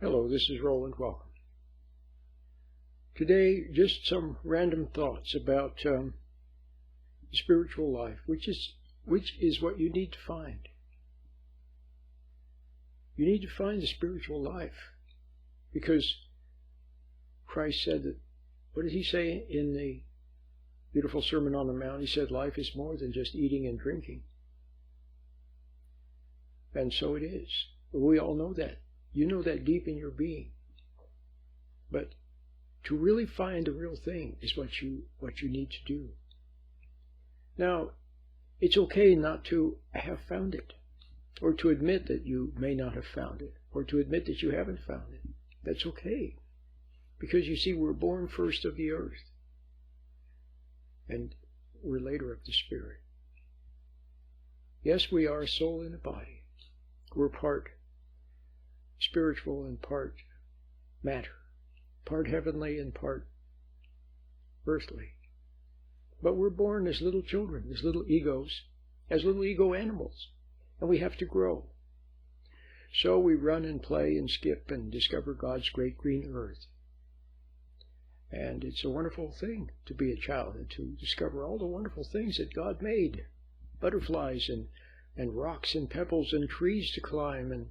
Hello, this is Roland. Welcome. Today, just some random thoughts about the spiritual life, which is what you need to find. You need to find the spiritual life, because Christ said that. What did he say in the beautiful Sermon on the Mount? He said, life is more than just eating and drinking. And so it is. We all know that. You know that deep in your being. But to really find the real thing is what you need to do. Now, it's okay not to have found it, or to admit that you may not have found it, or to admit that you haven't found it. That's okay. Because you see, we're born first of the earth, and we're later of the spirit. Yes, we are a soul and a body. We're part spiritual and part matter, part heavenly and part earthly. But we're born as little children, as little egos, as little ego animals, and we have to grow. So we run and play and skip and discover God's great green earth. And it's a wonderful thing to be a child and to discover all the wonderful things that God made. Butterflies and rocks and pebbles and trees to climb and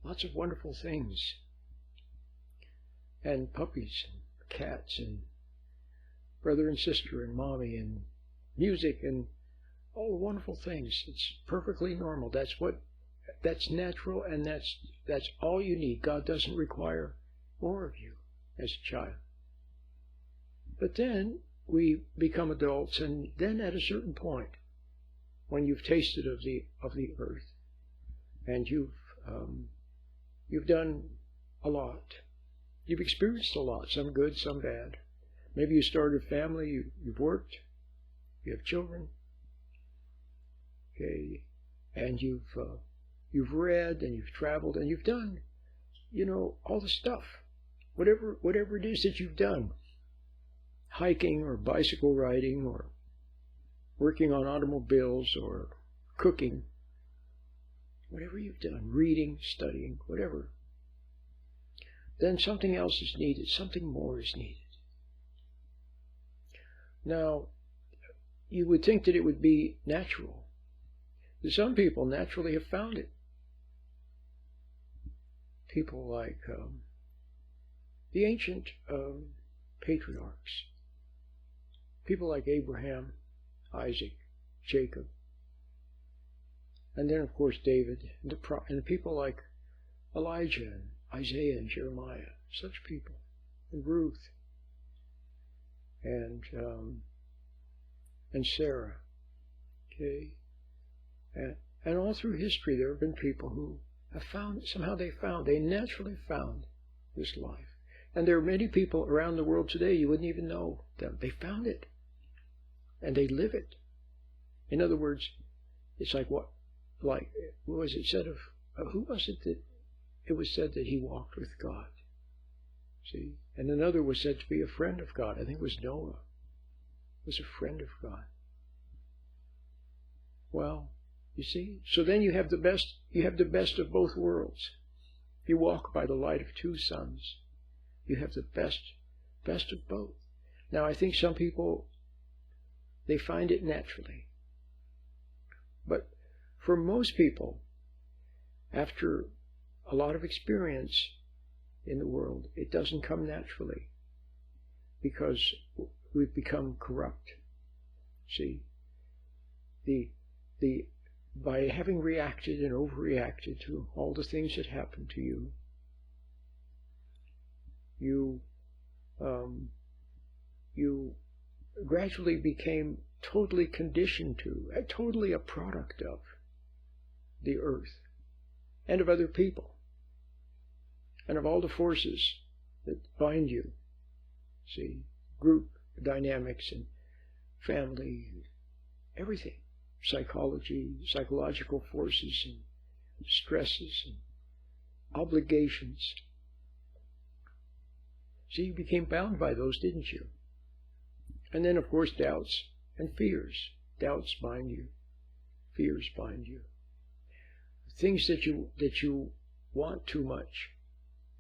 lots of wonderful things. And puppies and cats and brother and sister and mommy and music and all the wonderful things. It's perfectly normal. That's natural, and that's all you need. God doesn't require more of you as a child. But then we become adults, and then at a certain point, when you've tasted of the earth, and you've done a lot, you've experienced a lot, some good, some bad. Maybe you started a family, you've worked, you have children, okay, and you've read and you've traveled and you've done, all the stuff, whatever it is that you've done. Hiking or bicycle riding or working on automobiles or cooking, whatever you've done, reading, studying, whatever, then something else is needed, something more is needed. Now, you would think that it would be natural. Some people naturally have found it. People like the ancient patriarchs. People like Abraham, Isaac, Jacob, and then of course David, and the people like Elijah and Isaiah and Jeremiah, such people, and Ruth, and Sarah, okay, and all through history there have been people who have found, they naturally found this life. And there are many people around the world today, you wouldn't even know them. They found it. And they live it. In other words, it's like what was it said of who was it that it was said that he walked with God? See? And another was said to be a friend of God. I think it was Noah. Was a friend of God. Well, you see? So then you have the best of both worlds. You walk by the light of two suns. You have the best of both. Now, I think some people, they find it naturally. But for most people, after a lot of experience in the world, it doesn't come naturally because we've become corrupt. See, by having reacted and overreacted to all the things that happened to you, you gradually became totally conditioned to, totally a product of the earth and of other people and of all the forces that bind you. See, group dynamics and family, everything, psychology, psychological forces and stresses and obligations. See, you became bound by those, didn't you? And then, of course, doubts and fears. Doubts bind you. Fears bind you. Things that you want too much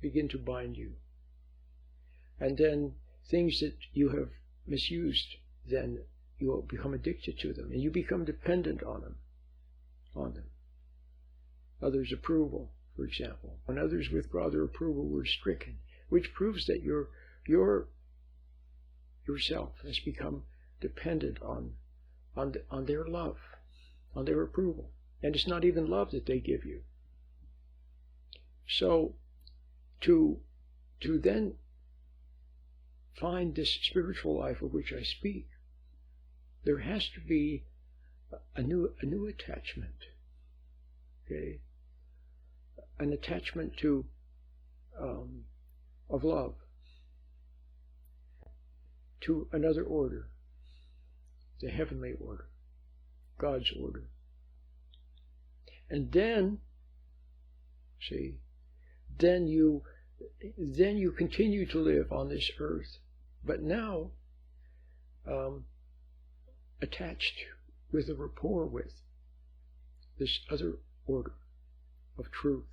begin to bind you. And then things that you have misused, then you will become addicted to them, and you become dependent on them. Others' approval, for example. When others withdraw their approval, we're stricken, which proves that yourself has become dependent on their love, on their approval. And it's not even love that they give you. So, to then find this spiritual life of which I speak, there has to be a new attachment. Okay? An attachment to of love to another order, the heavenly order, God's order. And then, see, then you continue to live on this earth, but now attached with a rapport with this other order of truth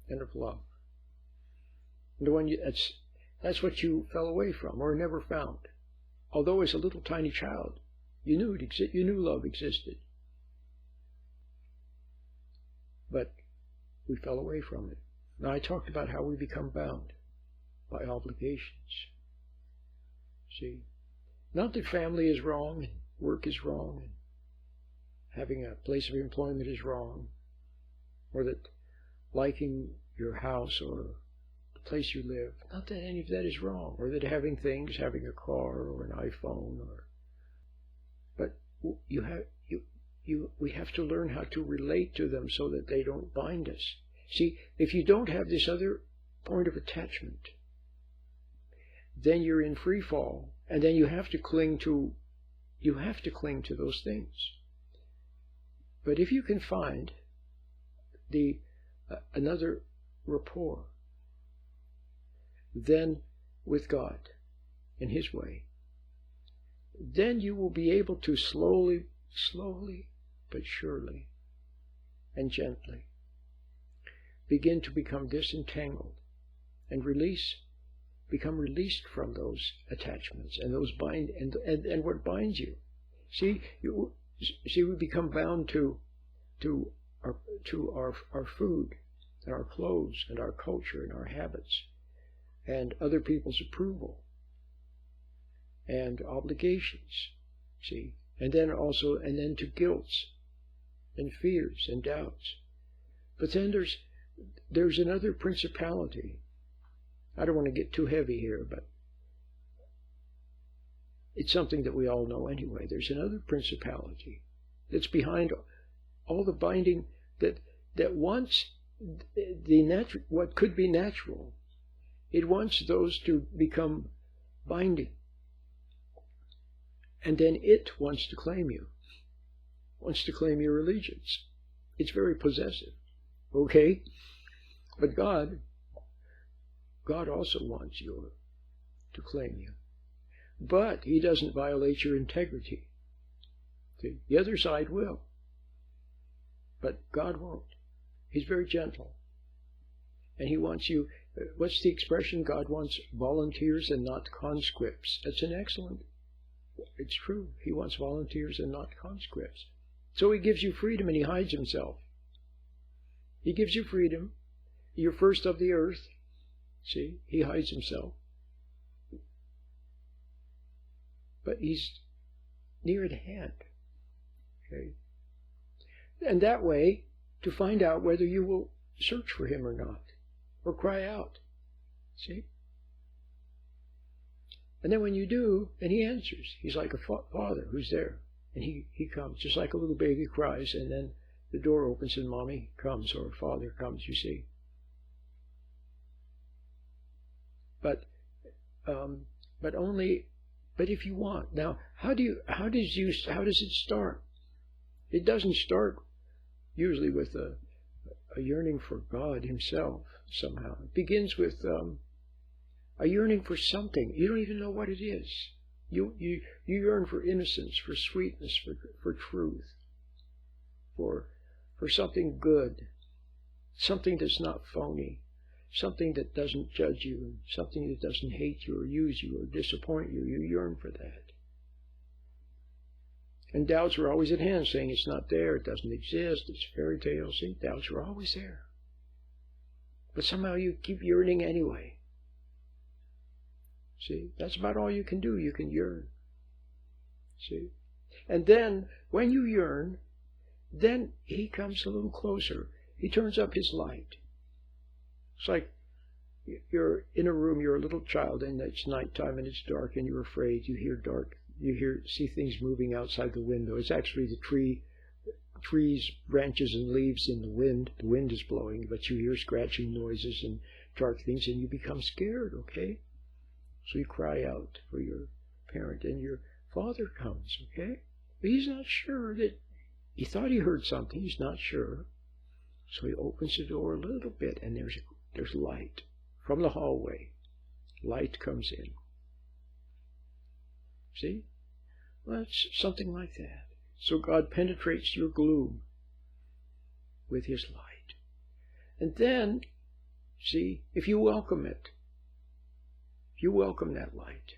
and of love. And the one that's what you fell away from or never found. Although as a little tiny child, you knew love existed. But we fell away from it. Now I talked about how we become bound by obligations. See, not that family is wrong and work is wrong and having a place of employment is wrong, or that liking your house or the place you live, not that any of that is wrong, or that having things, having a car or an iPhone, but we have to learn how to relate to them so that they don't bind us. See, if you don't have this other point of attachment, then you're in free fall, and then you have to cling to those things. But if you can find another rapport, then with God in His way, then you will be able to slowly but surely and gently begin to become disentangled and become released from those attachments and those and what binds you. See, we become bound to our food and our clothes and our culture and our habits and other people's approval and obligations. See, and then to guilts and fears and doubts. But then there's another principality. I don't want to get too heavy here, but it's something that we all know anyway. There's another principality that's behind all the binding that wants what could be natural. It wants those to become binding. And then it wants to claim you, wants to claim your allegiance. It's very possessive. Okay? But God also wants you to claim you. But He doesn't violate your integrity. See? The other side will. But God won't. He's very gentle. And He wants you, what's the expression? God wants volunteers and not conscripts. That's an excellent, it's true. He wants volunteers and not conscripts. So He gives you freedom and He hides Himself. He gives you freedom. You're first of the earth. See, He hides Himself. But He's near at hand. Okay? And that way, to find out whether you will search for Him or not, or cry out. See? And then when you do, then He answers. He's like a father who's there. And he comes, just like a little baby cries, and then the door opens and Mommy comes, or Father comes, you see. But if you want. Now, how does it start? It doesn't start usually with a yearning for God Himself somehow. It begins with a yearning for something. You don't even know what it is. You yearn for innocence, for sweetness, for truth, for something good, something that's not phony, something that doesn't judge you, something that doesn't hate you or use you or disappoint you. You yearn for that. And doubts are always at hand, saying it's not there, it doesn't exist, it's fairy tale. See, doubts are always there. But somehow you keep yearning anyway. See, that's about all you can do. You can yearn. See? And then, when you yearn, then he comes a little closer. He turns up his light. It's like you're in a room, you're a little child, and it's nighttime and it's dark and you're afraid. You see things moving outside the window. It's actually the trees, branches, and leaves in the wind. The wind is blowing, but you hear scratching noises and dark things, and you become scared, okay? So you cry out for your parent, and your father comes, okay? But he's not sure that, he thought he heard something, he's not sure. So he opens the door a little bit, and there's light from the hallway. Light comes in. See? Well, it's something like that. So God penetrates your gloom with his light. And then, see, if you welcome it, if you welcome that light,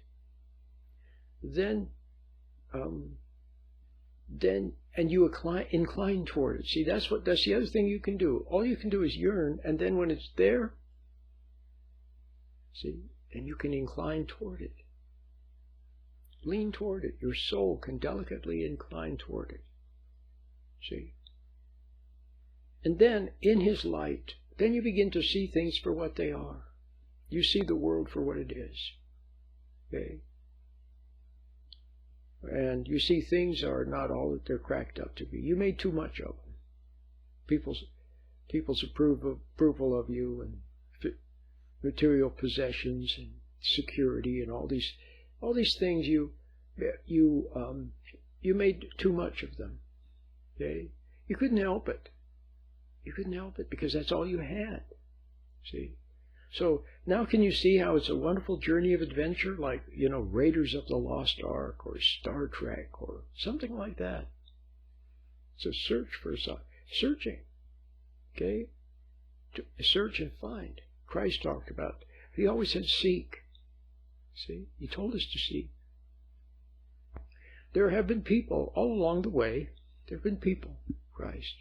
then and you incline toward it. See, that's the other thing you can do. All you can do is yearn, and then when it's there, see, then you can incline toward it. Lean toward it. Your soul can delicately incline toward it. See? And then, in his light, then you begin to see things for what they are. You see the world for what it is. Okay? And you see things are not all that they're cracked up to be. You made too much of them. People's approval of you, and material possessions, and security, and all these things you made too much of them. Okay? You couldn't help it. You couldn't help it because that's all you had. See? So now can you see how it's a wonderful journey of adventure, like, Raiders of the Lost Ark or Star Trek or something like that. It's a search for searching. Okay? To search and find. Christ talked about. He always said seek. See? He told us to seek. There have been people all along the way. There have been people. Christ.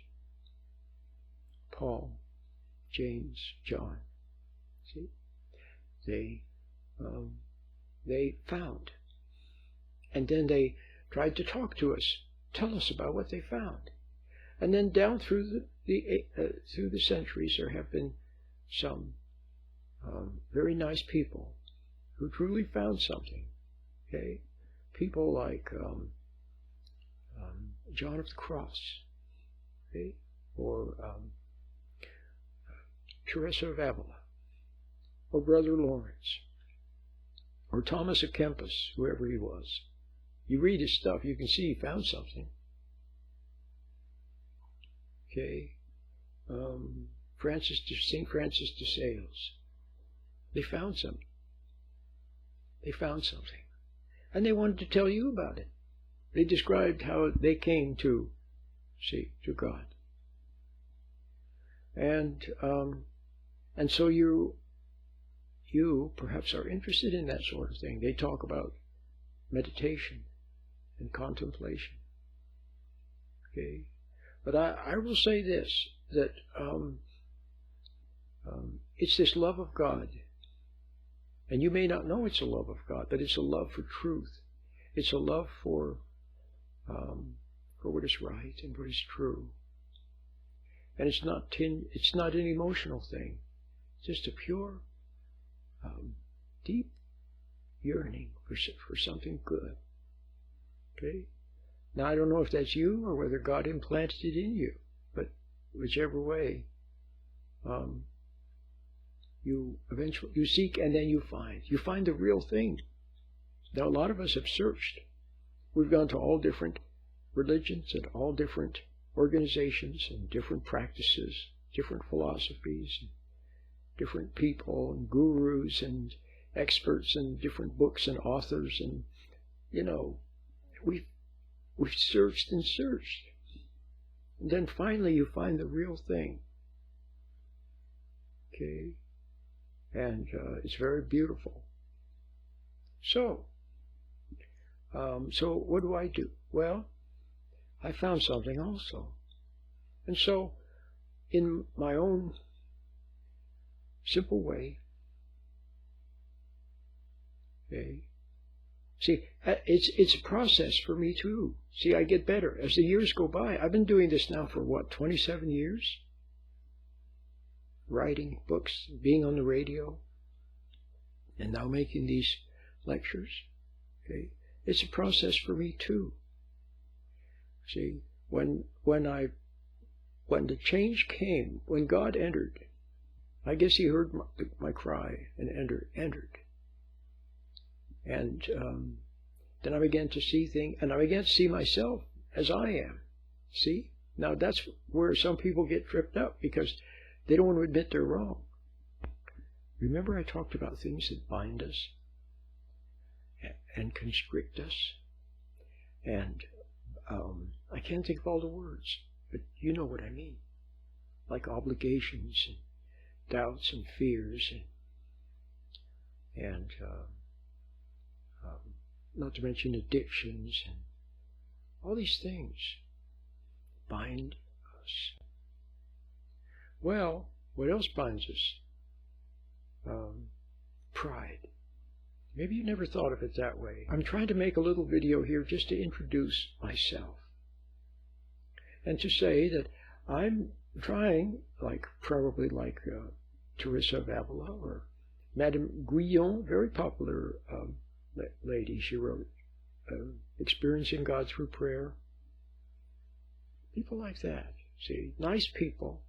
Paul. James. John. See? They found. And then they tried to talk to us. Tell us about what they found. And then down through the centuries there have been some very nice people who truly found something. Okay? People like John of the Cross, okay? Or Teresa of Avila, or Brother Lawrence, or Thomas of Kempis, whoever he was. You read his stuff, you can see he found something. Okay? St. Francis de Sales. They found something. They found something. And they wanted to tell you about it. They described how they came to God. And so you perhaps are interested in that sort of thing. They talk about meditation and contemplation. Okay? But I will say this, that it's this love of God. And you may not know it's a love of God, but it's a love for truth. It's a love for what is right and what is true. And it's not an emotional thing. It's just a pure, deep yearning for something good. Okay? Now I don't know if that's you or whether God implanted it in you, but whichever way, you seek and then you find. You find the real thing. Now a lot of us have searched. We've gone to all different religions and all different organizations and different practices, different philosophies, and different people and gurus and experts and different books and authors, and we've searched and searched. And then finally you find the real thing. Okay? And it's very beautiful. So what do I do? Well, I found something also. And so, in my own simple way, okay, see, it's a process for me too. See, I get better as the years go by. I've been doing this now for what, 27 years? Writing books, being on the radio, and now making these lectures. Okay, it's a process for me too. See, when the change came, when God entered, I guess He heard my cry and entered. And then I began to see things, and I began to see myself as I am. See? Now that's where some people get tripped up, because they don't want to admit they're wrong. Remember I talked about things that bind us and constrict us? And I can't think of all the words, but you know what I mean. Like obligations and doubts and fears and not to mention addictions and all these things bind us. Well, what else binds us? Pride. Maybe you never thought of it that way. I'm trying to make a little video here just to introduce myself and to say that I'm trying, probably like Teresa of Avila or Madame Guyon, very popular lady. She wrote Experiencing God Through Prayer. People like that, see, nice people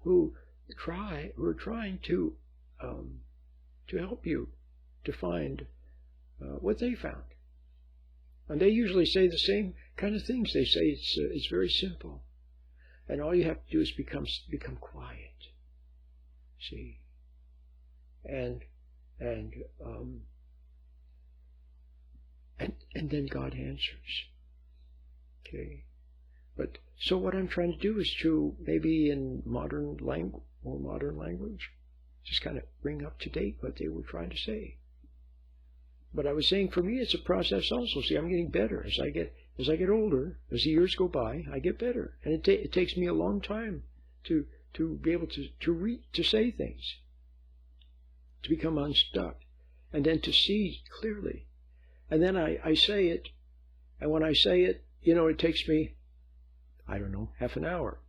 who are trying to help you to find what they found. And they usually say the same kind of things. They say it's very simple, and all you have to do is become quiet. See, and then God answers. Okay, but so what I'm trying to do is to maybe in modern language, just kind of bring up to date what they were trying to say. But I was saying, for me, it's a process also. See, I'm getting better as I get older. As the years go by, I get better, and it takes me a long time to be able to say things, to become unstuck, and then to see clearly. And then I say it, and when I say it, it takes me, I don't know, half an hour.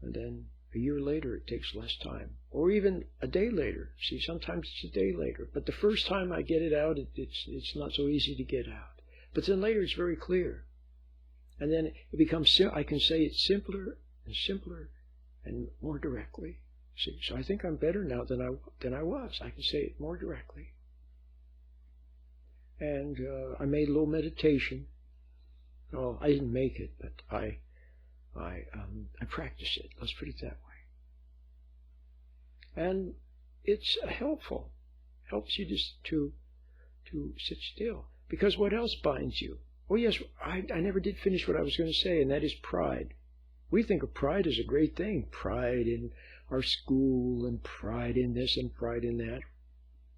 And then a year later, it takes less time. Or even a day later. See, sometimes it's a day later. But the first time I get it out, it's not so easy to get out. But then later it's very clear. And then it becomes, I can say it simpler and simpler and more directly. See, so I think I'm better now than I was. I can say it more directly. And I made a little meditation. Oh, I didn't make it, but I practice it. Let's put it that way. And it's helpful. Helps you just to sit still. Because what else binds you? Oh yes, I never did finish what I was going to say, and that is pride. We think of pride as a great thing. Pride in our school, and pride in this, and pride in that.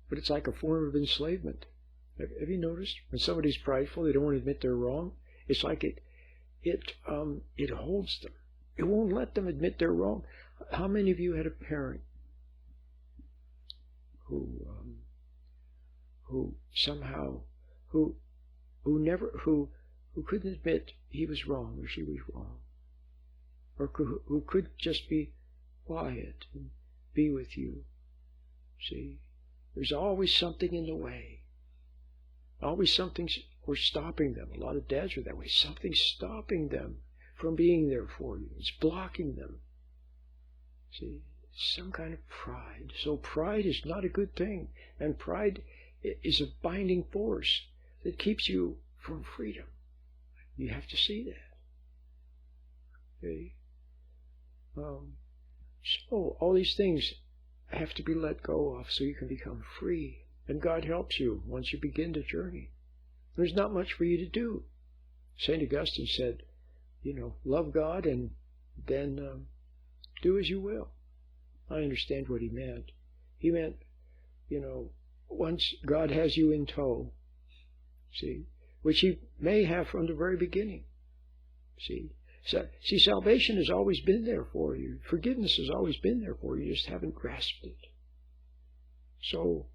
But it's like a form of enslavement. Have you noticed? When somebody's prideful, they don't want to admit they're wrong. It's like it holds them. It won't let them admit they're wrong. How many of you had a parent who couldn't admit he was wrong or she was wrong, or who could just be quiet and be with you? See, there's always something in the way. Always something's or stopping them. A lot of dads are that way. Something's stopping them from being there for you. It's blocking them. See, it's some kind of pride. So pride is not a good thing. And pride is a binding force that keeps you from freedom. You have to see that. Okay? So all these things have to be let go of so you can become free. And God helps you once you begin the journey. There's not much for you to do. St. Augustine said, love God and then do as you will. I understand what he meant. He meant, once God has you in tow, see, which he may have from the very beginning. See, salvation has always been there for you. Forgiveness has always been there for you. You just haven't grasped it. So,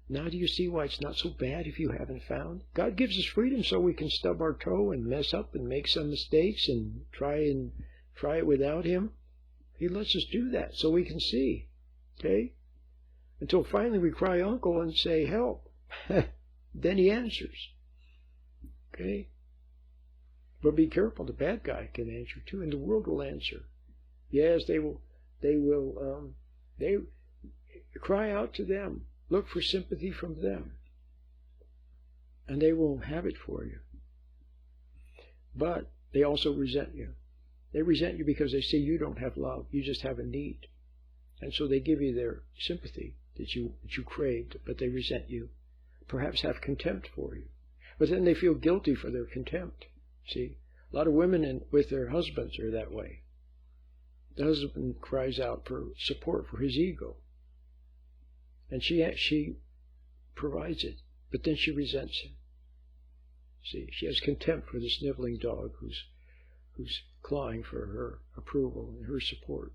now do you see why it's not so bad if you haven't found? God gives us freedom so we can stub our toe and mess up and make some mistakes and try it without Him. He lets us do that so we can see. Okay? Until finally we cry uncle and say, help. Then He answers. Okay? But be careful, the bad guy can answer too, and the world will answer. Yes, they will cry out to them. Look for sympathy from them. And they will have it for you. But they also resent you. They resent you because they see you don't have love. You just have a need. And so they give you their sympathy that you craved, but they resent you. Perhaps have contempt for you. But then they feel guilty for their contempt. See, a lot of women with their husbands are that way. The husband cries out for support for his ego. And she provides it, but then she resents him. See, she has contempt for the sniveling dog who's clawing for her approval and her support.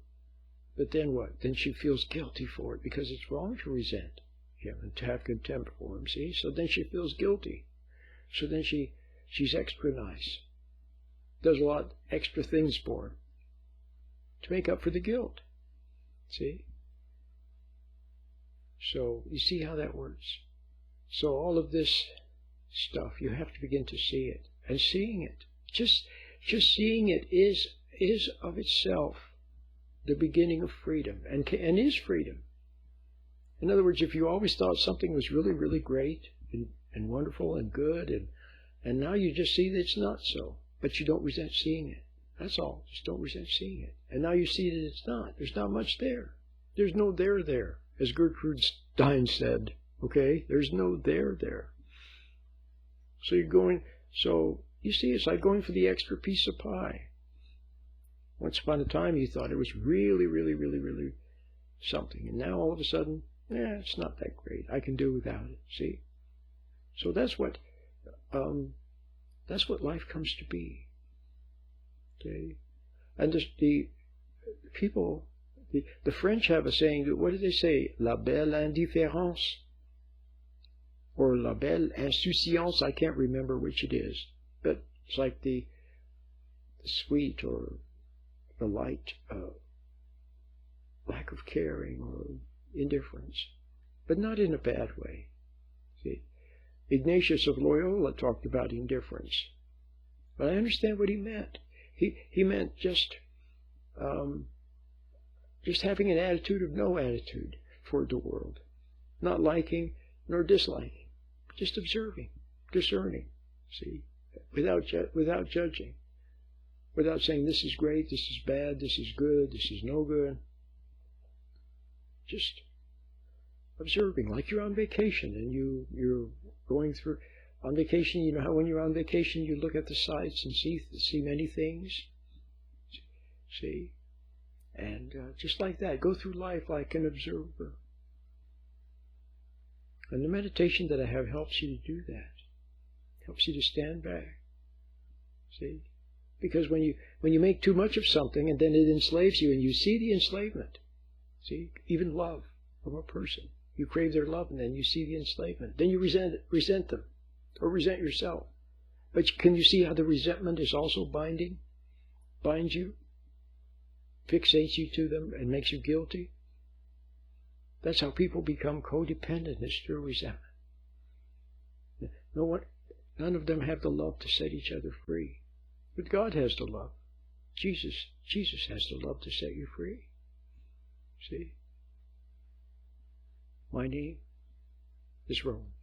But then what? Then she feels guilty for it because it's wrong to resent him and to have contempt for him. See, so then she feels guilty. So then she's extra nice, does a lot extra things for him to make up for the guilt. See. So, you see how that works? So all of this stuff, you have to begin to see it. And seeing it, just seeing it is of itself the beginning of freedom, and is freedom. In other words, if you always thought something was really, really great and wonderful and good, and now you just see that it's not so, but you don't resent seeing it. That's all. Just don't resent seeing it. And now you see that it's not. There's not much there. There's no there. As Gertrude Stein said, okay, there's no there. So you see, it's like going for the extra piece of pie. Once upon a time, you thought it was really, really, really, really something. And now all of a sudden, it's not that great. I can do without it, see? So that's what life comes to be. Okay? And the people... The French have a saying, what do they say? La belle indifférence? Or la belle insouciance? I can't remember which it is. But it's like the sweet or the light lack of caring or indifference. But not in a bad way. See? Ignatius of Loyola talked about indifference. But I understand what he meant. He meant just having an attitude of no attitude toward the world. Not liking nor disliking. Just observing, discerning, see, without judging. Without saying this is great, this is bad, this is good, this is no good. Just observing, like you're on vacation and you're going through... On vacation, you know how when you're on vacation you look at the sights and see many things? See? And just like that, go through life like an observer. And the meditation that I have helps you to do that. Helps you to stand back. See? Because when you make too much of something and then it enslaves you and you see the enslavement. See? Even love from a person. You crave their love and then you see the enslavement. Then you resent them. Or resent yourself. But can you see how the resentment is also binding? Binds you? Fixates you to them and makes you guilty? That's how people become codependent, is through resentment. None of them have the love to set each other free. But God has the love. Jesus has the love to set you free. See? My name is Roland.